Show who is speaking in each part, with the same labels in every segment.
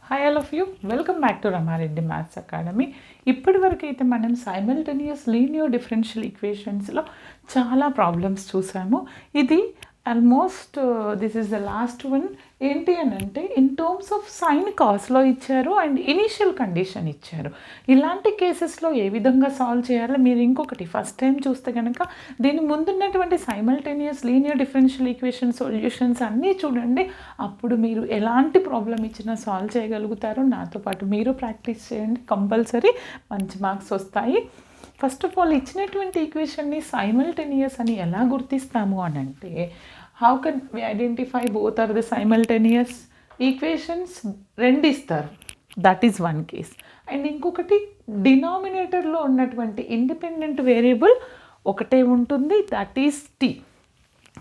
Speaker 1: Hi all of you welcome back to Rama Reddy maths academy. ఇప్పటి వరకు అయితే మనం సైమల్టేనియస్ లీనియర్ డిఫరెన్షియల్ ఈక్వేషన్స్లో చాలా ప్రాబ్లమ్స్ చూసాము. ఇది almost this is the last one. ఏంటి అని అంటే ఇన్ టర్మ్స్ ఆఫ్ సైన్ కాస్లో ఇచ్చారు అండ్ ఇనీషియల్ కండిషన్ ఇచ్చారు. ఇలాంటి కేసెస్లో ఏ విధంగా సాల్వ్ చేయాలో మీరు ఇంకొకటి ఫస్ట్ టైం చూస్తే కనుక దీని ముందున్నటువంటి simultaneous linear differential equation solutions అన్నీ చూడండి. అప్పుడు మీరు ఎలాంటి ప్రాబ్లం ఇచ్చినా సాల్వ్ చేయగలుగుతారు. నాతో పాటు మీరు ప్రాక్టీస్ చేయండి, కంపల్సరీ మంచి మార్క్స్ వస్తాయి. ఫస్ట్ ఆఫ్ ఆల్ ఇచ్చినటువంటి ఈక్వేషన్ని సైమల్టేనియస్ అని ఎలా గుర్తిస్తాము అని అంటే how can we identify both are the simultaneous equations? రెండు ఇస్తారు, that is one case. And ఇంకొకటి డినామినేటర్లో ఉన్నటువంటి ఇండిపెండెంట్ వేరియబుల్ ఒకటే ఉంటుంది, that is T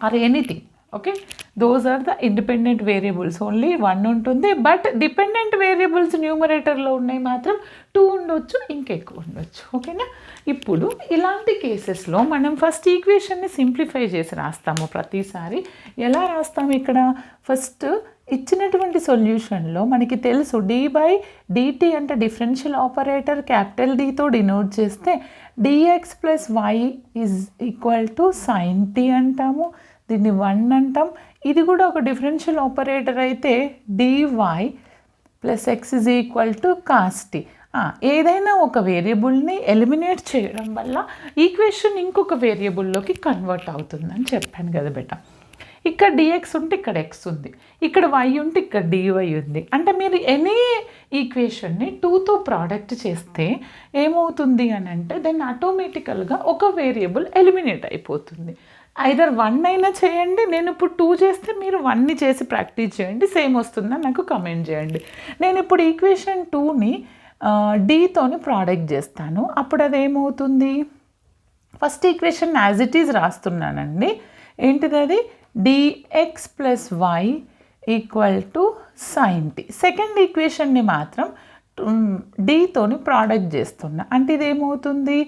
Speaker 1: or anything. Okay, those are the independent variables, only one ఉంటుంది. బట్ డిపెండెంట్ వేరియబుల్స్ న్యూమరేటర్లో ఉన్నాయి మాత్రం 2 ఉండొచ్చు, ఇంకెక్కువ ఉండొచ్చు. ఓకేనా? ఇప్పుడు ఇలాంటి కేసెస్లో మనం ఫస్ట్ ఈక్వేషన్ని సింప్లిఫై చేసి రాస్తాము ప్రతిసారి. ఎలా రాస్తాము? ఇక్కడ ఫస్ట్ ఇచ్చినటువంటి సొల్యూషన్లో మనకి తెలుసు d/dt అంటే డిఫరెన్షియల్ ఆపరేటర్ క్యాపిటల్ Dతో డినోట్ చేస్తే dx + y is equal to sin t అంటాము. దీన్ని 1 అంటాం. ఇది కూడా ఒక డిఫరెన్షియల్ ఆపరేటర్ అయితే dy + x is equal to cos t. ఏదైనా ఒక వేరియబుల్ని ఎలిమినేట్ చేయడం వల్ల ఈక్వేషన్ ఇంకొక వేరియబుల్లోకి కన్వర్ట్ అవుతుందని చెప్పాను కదా బేట. ఇక్కడ dx ఉంటే ఇక్కడ x ఉంది, ఇక్కడ y ఉంటే ఇక్కడ dy ఉంది. అంటే మీరు ఎనీ ఈక్వేషన్ని 2తో ప్రోడక్ట్ చేస్తే ఏమవుతుంది అని అంటే దెన్ ఆటోమేటికల్గా ఒక వేరియబుల్ ఎలిమినేట్ అయిపోతుంది. ఐదర్ 1 అయినా చేయండి, నేను ఇప్పుడు 2 చేస్తే మీరు 1ని చేసి ప్రాక్టీస్ చేయండి, సేమ్ వస్తుందని నాకు కమెంట్ చేయండి. నేను ఇప్పుడు ఈక్వేషన్ 2ని డీతోని ప్రోడక్ట్ చేస్తాను. అప్పుడు అది ఏమవుతుంది? First equation as it is రాస్తున్నానండి. ఏంటిది అది? dx + y equal to sin t. Second ఈక్వేషన్ని మాత్రం డీతోని ప్రోడక్ట్ చేస్తున్నా. అంటే ఇదేమవుతుంది?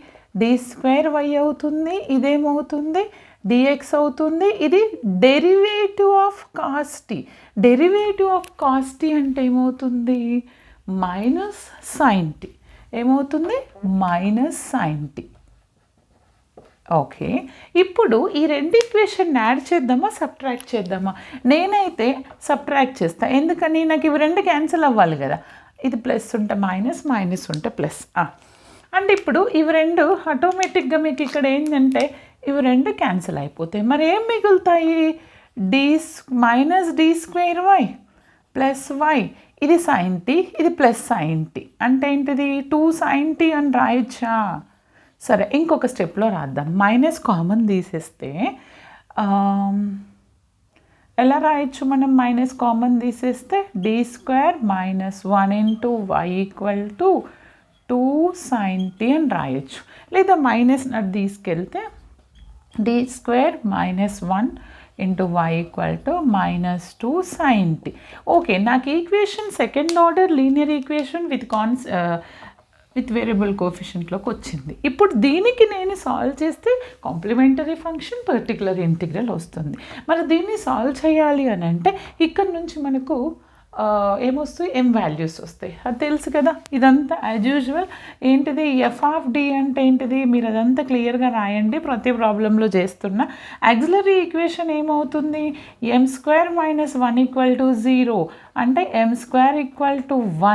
Speaker 1: d2y అవుతుంది. ఇదేమవుతుంది? dx అవుతుంది. ఇది derivative of cos t. Derivative of cos t అంటే ఏమవుతుంది? Minus sin t. ఏమవుతుంది? Minus sin t. ఓకే, ఇప్పుడు ఈ రెండు ఈక్వేషన్ యాడ్ చేద్దామా సబ్ట్రాక్ట్ చేద్దామా? నేనైతే సబ్ట్రాక్ట్ చేస్తాను. ఎందుకని? నాకు ఇవి రెండు క్యాన్సిల్ అవ్వాలి కదా. ఇది ప్లస్ ఉంటే మైనస్, మైనస్ ఉంటే ప్లస్. అంటే ఇప్పుడు ఇవి రెండు ఆటోమేటిక్గా మీకు ఇక్కడ ఏంటంటే ఇవి రెండు క్యాన్సిల్ అయిపోతాయి. మరి ఏం మిగులుతాయి? Minus d2y plus y. ఇది sin t, ఇది ప్లస్ sin t. అంటే ఏంటిది? 2 sin t అని రాయొచ్చా? సరే, ఇంకొక స్టెప్లో రాద్దాం. మైనస్ కామన్ తీసేస్తే ఎలా రాయొచ్చు మనం? మైనస్ కామన్ తీసేస్తే d² - 1 × y equal to 2 sin t అని రాయొచ్చు. లేదా మైనస్ నటు తీసుకెళ్తే d² - 1 × y equal to -2 sin t. Okay, నాకు equation second order linear equation with variable కోఎఫిషియంట్లోకి వచ్చింది. ఇప్పుడు దీనికి నేను సాల్వ్ చేస్తే కాంప్లిమెంటరీ ఫంక్షన్ పర్టికులర్ ఇంటిగ్రల్ వస్తుంది. మరి దీన్ని సాల్వ్ చేయాలి అని అంటే ఇక్కడ నుంచి మనకు ఏమొస్తాయి? m వాల్యూస్ వస్తాయి. అది తెలుసు కదా. ఇదంతా యాజ్ యూజువల్ ఏంటిది? f(d) అంటే ఏంటిది? మీరు అదంతా క్లియర్గా రాయండి. ప్రతి ప్రాబ్లంలో చేస్తున్న యాక్సిలరీ ఈక్వేషన్ ఏమవుతుంది? m² - 1 = 0 అంటే m² =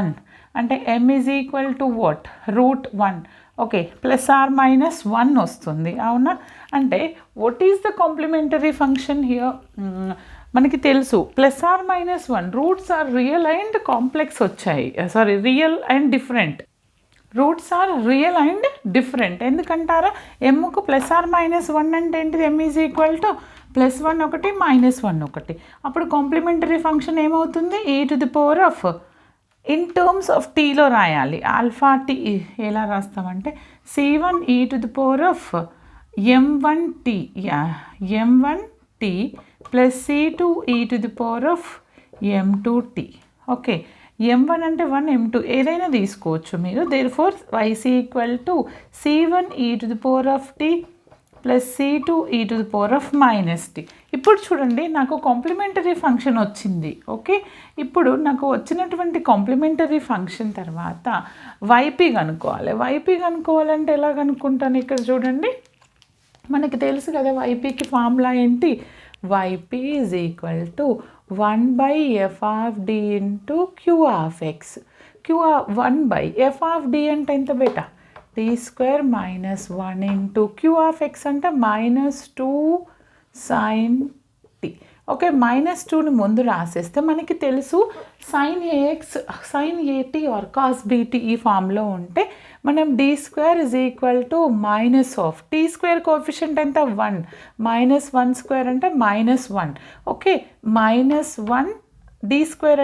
Speaker 1: 1 అంటే m is equal to what? √1. Okay, +r-1 వస్తుంది. అవునా? అంటే what is the complementary function here? మనకి తెలుసు +r-1 roots are real and complex వచ్చాయి. Sorry, real and different. Roots are real and different. ఎందుకంటారా? mకు +r-1 అంటే ఏంటిది? m ఈజ్ ఈక్వల్ టు +1 ఒకటి, -1 ఒకటి. అప్పుడు కాంప్లిమెంటరీ ఫంక్షన్ ఏమవుతుంది? e⁻. ఇన్ టర్మ్స్ ఆఫ్ టీలో రాయాలి. ఆల్ఫా టీ ఎలా రాస్తామంటే c1 e⁻m1t m1t + c2 e⁻m2t. Okay, m1 అంటే 1, m2 ఏదైనా తీసుకోవచ్చు మీరు. Therefore yc equal to c1 e⁻t plus C2e⁻⁻t. ఇప్పుడు చూడండి నాకు కాంప్లిమెంటరీ ఫంక్షన్ వచ్చింది. ఓకే, ఇప్పుడు నాకు వచ్చినటువంటి కాంప్లిమెంటరీ ఫంక్షన్ తర్వాత వైపీ కనుక్కోవాలి. వైపీ కనుక్కోవాలంటే ఎలా కనుక్కుంటాను? ఇక్కడ చూడండి, మనకి తెలుసు కదా వైపీకి ఫార్ములా ఏంటి? yp is equal to 1/f(d) into q(x). 1/f(d) అంటే ఎంత బేటా? t² మైనస్ 1 ఇంటూ q(x) అంటే -2 sin t. ఓకే, -2ని ముందు రాసేస్తే మనకి తెలుసు sin ax sin at or cos bt ఈ ఫామ్లో ఉంటే మనం d² is equal to minus of t² coefficient ఎంత? 1 -1² అంటే -1. ఓకే, -1 d²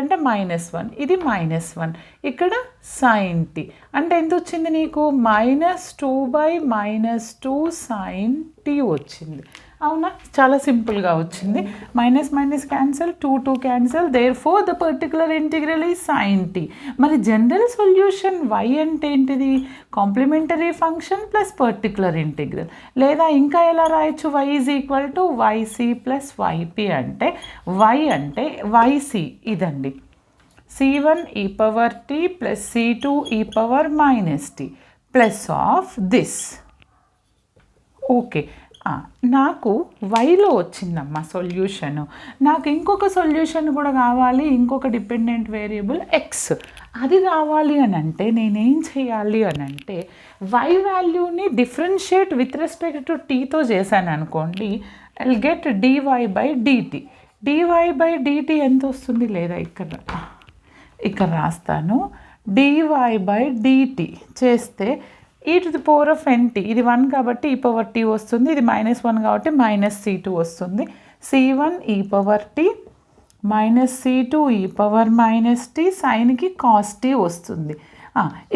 Speaker 1: అంటే -1, ఇది -1, ఇక్కడ sin t అంటే ఎంత వచ్చింది నీకు? -2/-2 sin t వచ్చింది. అవునా? చాలా సింపుల్గా వచ్చింది. Minus minus cancel, 2 cancel, therefore the particular integral ఈ sin t. మరి జనరల్ సొల్యూషన్ y అంటే ఏంటిది? Complementary function plus particular integral. లేదా ఇంకా ఎలా రాయొచ్చు? y is equal to yc plus yp. అంటే y అంటే yc ఇదండి, c1e⁻t plus c2e⁻−t plus of this. Okay, నాకు వైలో వచ్చిందమ్మా సొల్యూషను. నాకు ఇంకొక సొల్యూషన్ కూడా కావాలి, ఇంకొక డిపెండెంట్ వేరియబుల్ ఎక్స్, అది కావాలి అని అంటే నేనేం చేయాలి అని అంటే వై వాల్యూని డిఫరెన్షియేట్ విత్ రెస్పెక్ట్ టు టీతో చేశాను అనుకోండి, ఐ గెట్ dy/dt. dy/dt ఎంత వస్తుంది? లేదా ఇక్కడ రాస్తాను. dy/dt చేస్తే e⁻n(t), ఇది 1 కాబట్టి e⁻t వస్తుంది, ఇది -1 కాబట్టి -c2 వస్తుంది. c1e⁻t minus c2e⁻−t సైన్కి cos t వస్తుంది.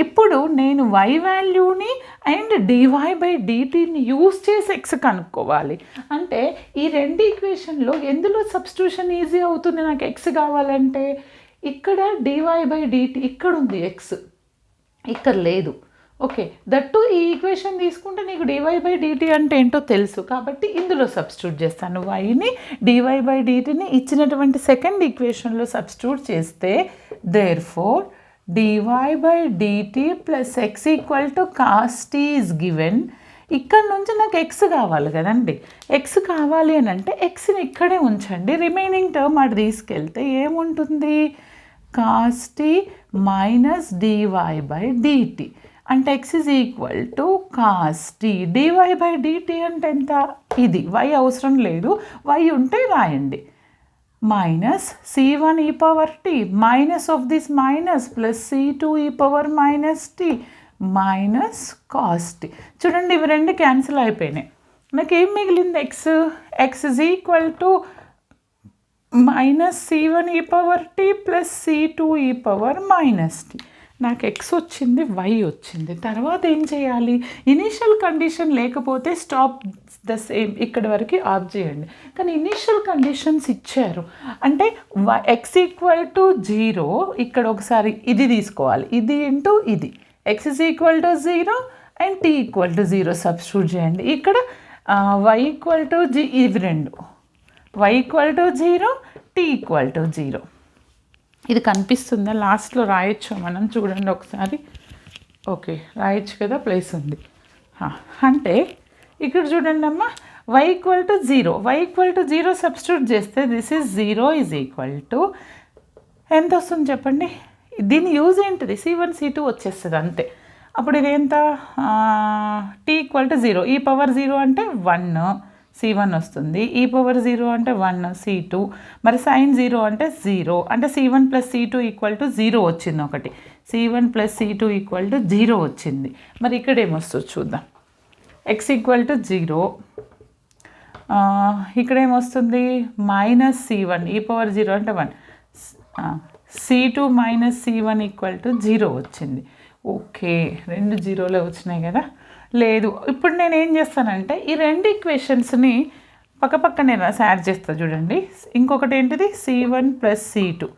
Speaker 1: ఇప్పుడు నేను y వాల్యూని అండ్ dy/dtని యూస్ చేసి ఎక్స్ కనుక్కోవాలి. అంటే ఈ రెండు ఈక్వేషన్లో ఎందులో సబ్స్టిట్యూషన్ ఈజీ అవుతుంది నాకు ఎక్స్ కావాలంటే? ఇక్కడ dy/dt ఇక్కడ ఉంది, ఎక్స్ ఇక్కడ లేదు. ఓకే, దట్టు ఈ ఈక్వేషన్ తీసుకుంటే నీకు dy/dt అంటే ఏంటో తెలుసు కాబట్టి ఇందులో సబ్స్టిట్యూట్ చేస్తాను. వైని dy/dtని ఇచ్చినటువంటి సెకండ్ ఈక్వేషన్లో సబ్స్టిట్యూట్ చేస్తే therefore dy/dt plus x equal to cos t is given. ఇక్కడ నుంచి నాకు ఎక్స్ కావాలి కదండి. ఎక్స్ కావాలి అని అంటే ఎక్స్ని ఇక్కడే ఉంచండి, రిమైనింగ్ టర్మ్ అటు తీసుకెళ్తే ఏముంటుంది? cos t మైనస్ dy/dt అంటే x is equal to cos t. dy/dt అంటే ఎంత? ఇది y అవసరం లేదు, y ఉంటే రాయండి. Minus c1e⁻t minus of this minus plus c2e⁻−t minus cos t. చూడండి, ఇవి రెండు క్యాన్సిల్ అయిపోయినాయి. నాకు ఏం మిగిలింది? X is equal to minus c1e⁻t plus c2e⁻−t. నాకు ఎక్స్ వచ్చింది, వై వచ్చింది. తర్వాత ఏం చేయాలి? ఇనీషియల్ కండిషన్ లేకపోతే స్టాప్ ద సేమ్, ఇక్కడ వరకు ఆఫ్ చేయండి. కానీ ఇనీషియల్ కండిషన్స్ ఇచ్చారు అంటే ఎక్స్ ఈక్వల్ టు 0, ఇక్కడ ఒకసారి ఇది తీసుకోవాలి, ఇది ఇంటూ ఇది, X is equal to 0 and t equal to 0 substitute చేయండి. ఇక్కడ y ఈక్వల్ టు ఇవి రెండు, y equal to 0, t equal to 0. ఇది కనిపిస్తుందా? లాస్ట్లో రాయొచ్చు మనం, చూడండి ఒకసారి. ఓకే, రాయొచ్చు కదా, ప్లేస్ ఉంది. అంటే ఇక్కడ చూడండి అమ్మ, y equal to 0, y equal to 0 substitute చేస్తే this is 0 is equal to ఎంత వస్తుంది చెప్పండి? దీని యూజ్ ఏంటిది? c1 c2 వచ్చేస్తుంది అంతే. అప్పుడు ఇది ఎంత? t ఈక్వల్ టు 0, e⁻0 అంటే 1 c1 వస్తుంది, e⁻0 అంటే 1 c2, మరి sin 0 అంటే 0, అంటే c1 plus c2 equal to 0 వచ్చింది ఒకటి, c1 plus c2 equal to 0 వచ్చింది. మరి ఇక్కడ ఏమొస్తుంది చూద్దాం. x ఈక్వల్ టు 0, ఇక్కడ ఏమొస్తుంది? మైనస్ c1 e⁻0 అంటే 1, c2 minus c1 equal to 0 వచ్చింది. ఓకే, రెండు జీరోలే వచ్చినాయి కదా. లేదు, ఇప్పుడు నేను ఏం చేస్తానంటే ఈ రెండు ఈక్వేషన్స్ని పక్కనే యాడ్ చేస్తా చూడండి. ఇంకొకటి ఏంటిది C1 + C2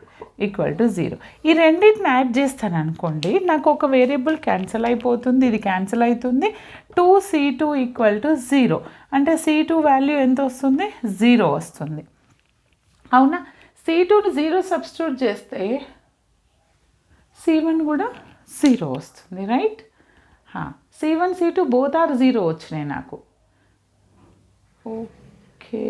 Speaker 1: = 0. ఈ రెండింటిని యాడ్ చేస్తాను అనుకోండి, నాకు ఒక వేరియబుల్ క్యాన్సిల్ అయిపోతుంది, ఇది క్యాన్సిల్ అవుతుంది. 2C2 = 0 అంటే C2 వాల్యూ ఎంత వస్తుంది? 0 వస్తుంది. అవునా? C2ని 0 సబ్స్టిట్యూట్ చేస్తే C1 కూడా 0 వస్తుంది, right? C1 C2 both are 0 వచ్చినాయి నాకు. ఓకే,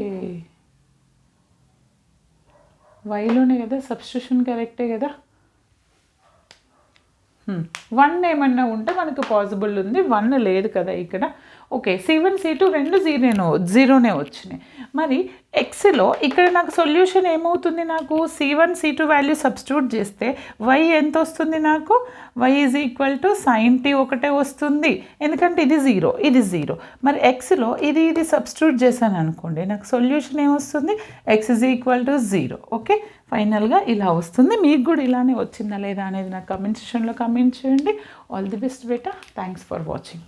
Speaker 1: వైలోనే కదా సబ్స్టిట్యూషన్, కరెక్టే కదా. 1 ఏమన్నా ఉంటే మనకు పాసిబుల్ ఉంది, 1 లేదు కదా ఇక్కడ. ఓకే, C1 C2 రెండు 0నే వచ్చినాయి. మరి ఎక్స్లో ఇక్కడ నాకు సొల్యూషన్ ఏమవుతుంది? నాకు C1 C2 వాల్యూ సబ్స్టిట్యూట్ చేస్తే y ఎంత వస్తుంది నాకు? y = sin t ఒకటే వస్తుంది, ఎందుకంటే ఇది 0 ఇది 0. మరి ఎక్స్లో ఇది సబ్స్టిట్యూట్ చేశాను అనుకోండి, నాకు సొల్యూషన్ ఏమొస్తుంది? x = 0. ఓకే, ఫైనల్గా ఇలా వస్తుంది. మీకు కూడా ఇలానే వచ్చిందా లేదా అనేది నాకు కమెంట్ సెక్షన్లో కమెంట్ చేయండి. All the best beta. Thanks for watching.